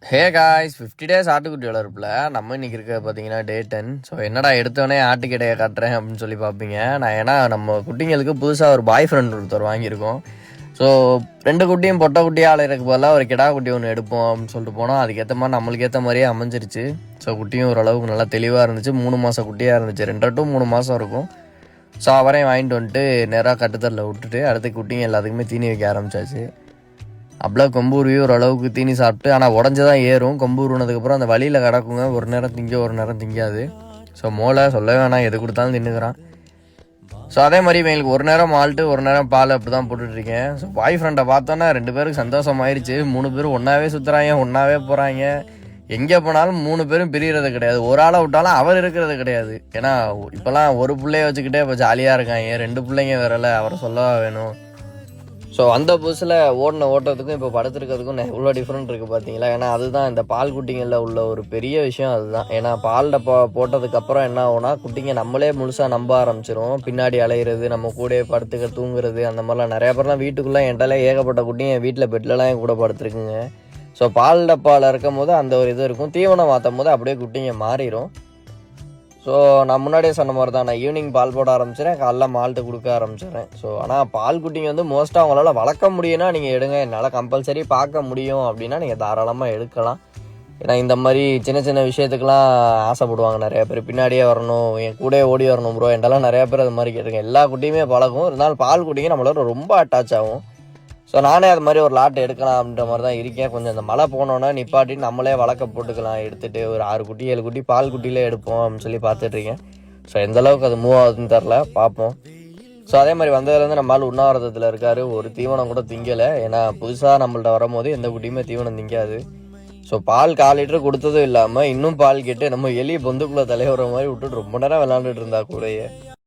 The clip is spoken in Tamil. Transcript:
ஹே காய்ஸ் 50 டேஸ் ஆட்டுக்குட்டி வளர்ப்பில் நம்ம இன்னைக்கு இருக்க பார்த்தீங்கன்னா டே 10. ஸோ என்னடா எடுத்தோடனே ஆட்டுக்கிடையை காட்டுறேன் அப்படின்னு சொல்லி பார்ப்பீங்க. நான் ஏன்னா நம்ம குட்டிங்களுக்கு புதுசாக ஒரு பாய் ஃப்ரெண்ட் ஒருத்தர் வாங்கியிருக்கோம். ஸோ 2 குட்டியும் பொட்டை குட்டியாக அலையிறதுக்கு பதிலாக ஒரு கிடா குட்டி ஒன்று எடுப்போம் அப்படின்னு சொல்லிட்டு போனோம். அதுக்கேற்ற மாதிரி நம்மளுக்கு ஏற்ற மாதிரியே அமைஞ்சிருச்சு. ஸோ குட்டியும் ஓரளவுக்கு நல்லா தெளிவாக இருந்துச்சு. 3 மாதம் குட்டியாக இருந்துச்சு. 2 to 3 மாதம் இருக்கும். ஸோ அவரையும் வாங்கிட்டு வந்துட்டு நேராக கட்டுத்தரில் விட்டுட்டு அடுத்த குட்டிங்க எல்லாத்துக்குமே தீனி வைக்க ஆரம்பிச்சாச்சு. அப்படியே கொம்பு உருவி ஓரளவுக்கு தீனி சாப்பிட்டு, ஆனால் உடஞ்சி ஏறும். கொம்பு உருவினதுக்கப்புறம் அந்த வழியில் கிடக்குங்க. ஒரு நேரம் திங்க ஒரு நேரம் திங்காது. ஸோ மோளை சொல்ல வேணாம், எது கொடுத்தாலும் தின்னுக்கிறான். ஸோ அதே மாதிரி இவங்களுக்கு ஒரு நேரம் மால்ட்டு ஒரு நேரம் பால் அப்படி தான் போட்டுட்ருக்கேன். ஸோ பாய் ஃப்ரெண்டை பார்த்தோன்னா 2 பேருக்கு சந்தோஷமாயிருச்சு. 3 பேரும் ஒன்றாவே சுற்றுறாங்க, ஒன்றாவே போகிறாங்க. எங்கே போனாலும் 3 பேரும் பிரிகிறது கிடையாது. ஒரு ஆளை விட்டாலும் அவர் இருக்கிறது கிடையாது. ஏன்னா இப்போலாம் ஒரு பிள்ளைய வச்சுக்கிட்டே இப்போ ஜாலியாக இருக்காங்க. 2 பிள்ளைங்க வேறல, அவரை சொல்லவா வேணும். ஸோ அந்த புதுசில் ஓட்டத்துக்கும் இப்போ படுத்துருக்கிறதுக்கும் எவ்வளோ டிஃப்ரெண்ட் இருக்குது பார்த்தீங்களா. ஏன்னா அதுதான் இந்த பால் குட்டிங்களில் உள்ள ஒரு பெரிய விஷயம் அதுதான். ஏன்னா பால் டப்பா போட்டதுக்கப்புறம் என்ன ஆகும்னா, குட்டிங்க நம்மளே முழுசாக நம்ப ஆரம்பிச்சிரும். பின்னாடி அலையிறது, நம்ம கூட படுத்துக்க தூங்குறது, அந்த மாதிரிலாம் நிறையா பேர்லாம் வீட்டுக்குள்ளே என்கிட்ட ஏகப்பட்ட குட்டிங்க என் வீட்டில் பெட்லலாம் என் கூட படுத்துருக்குங்க. ஸோ பால் டப்பாவில் இருக்கும் போது அந்த ஒரு இது இருக்கும். தீவனம் மாற்றும் போது அப்படியே குட்டிங்க மாறிடும். ஸோ நான் முன்னாடியே சொன்ன மாதிரி தான், நான் ஈவினிங் பால் போட ஆரம்பிச்சிடறேன், காலைல மால்ட்டு கொடுக்க ஆரம்பிச்சிடுறேன். ஸோ ஆனால் பால் குட்டிங்க வந்து மோஸ்ட்டாக அவங்களால வளர்க்க முடியும்னா நீங்கள் எடுங்க. என்னால் கம்பல்சரி பார்க்க முடியும் அப்படின்னா நீங்கள் தாராளமாக எடுக்கலாம். ஏன்னா இந்த மாதிரி சின்ன சின்ன விஷயத்துக்கெலாம் ஆசைப்படுவாங்க நிறையா பேர். பின்னாடியே வரணும், என் கூட ஓடி வரணும் ப்ரோ, என்கிட்டலாம் நிறையா பேர் அது மாதிரி கேட்டிருக்கேன். எல்லா குட்டியுமே பழகும். இருந்தாலும் பால் குட்டிங்க நம்மளோட ரொம்ப அட்டாச் ஆகும். ஸோ நானே அது மாதிரி ஒரு லாட் எடுக்கலாம் அப்படின்ற மாதிரி தான் இருக்கேன். கொஞ்சம் இந்த மழை போனோன்னா நிப்பாட்டிட்டு நம்மளே வளர்க்க போட்டுக்கலாம். எடுத்துகிட்டு ஒரு 6 குட்டி 7 குட்டி பால் குட்டியிலே எடுப்போம் அப்படின்னு சொல்லி பார்த்துட்ருக்கேன். ஸோ எந்தளவுக்கு அது மூவ் ஆகுதுன்னு தெரில, பார்ப்போம். ஸோ அதே மாதிரி வந்ததுலேருந்து நம்மளால் உண்ணாவிரதத்தில் இருக்கார். ஒரு தீவனம் கூட திங்கலை. ஏன்னா புதுசாக நம்மள்ட்ட வரும்போது எந்த குட்டியுமே தீவனம் திங்காது. ஸோ பால் 1/4 லிட்டர் கொடுத்ததும் இல்லாமல் இன்னும் பால் கேட்டு நம்ம எலி பொந்துக்குள்ளே தலைவர மாதிரி விட்டுட்டு ரொம்ப நேரம் விளாண்டுட்டு இருந்தா கூடயே.